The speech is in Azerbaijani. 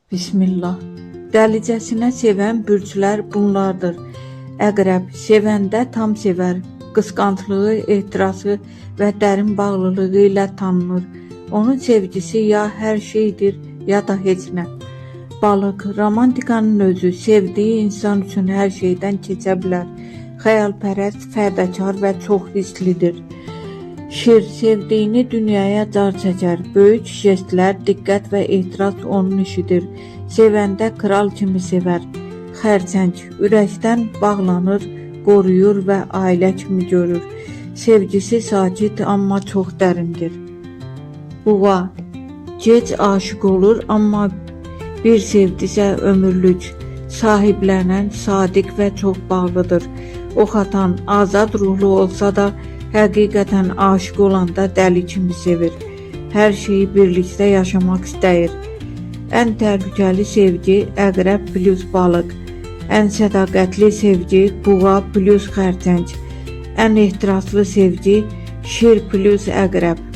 Bismillah. Dəlicəsinə sevən bürclər bunlardır. Əqrəb sevəndə tam sevər. Qısqanclığı, ehtirası və dərin bağlılığı ilə tanınır. Onun sevgisi ya hər şeydir, ya da heç nə. Balıq, romantikanın özü, sevdiyi insan üçün hər şeydən keçə bilər. Xəyalpərəst, fədakar və çox hisslidir. Şir sevdiyini dünyaya car çəkər. Böyük jestlər, diqqət və ehtiras onun işidir. Sevəndə kral kimi sevər. Xərçəng ürəkdən bağlanır, qoruyur və ailə kimi görür. Sevgisi sakit amma çox dərindir. Buğa gec aşiq olur amma bir sevdisə ömürlük. Sahiblənən, sadiq və çox bağlıdır. Ox atan, azad ruhlu olsa da həqiqətən aşiq olanda dəli kimi sevir. Hər şeyi birlikdə yaşamaq istəyir. Ən təhlükəli sevgi əqrəb plus balıq. Ən sədaqətli sevgi buğa plus xərçəng. Ən ehtiraslı sevgi şir plus əqrəb.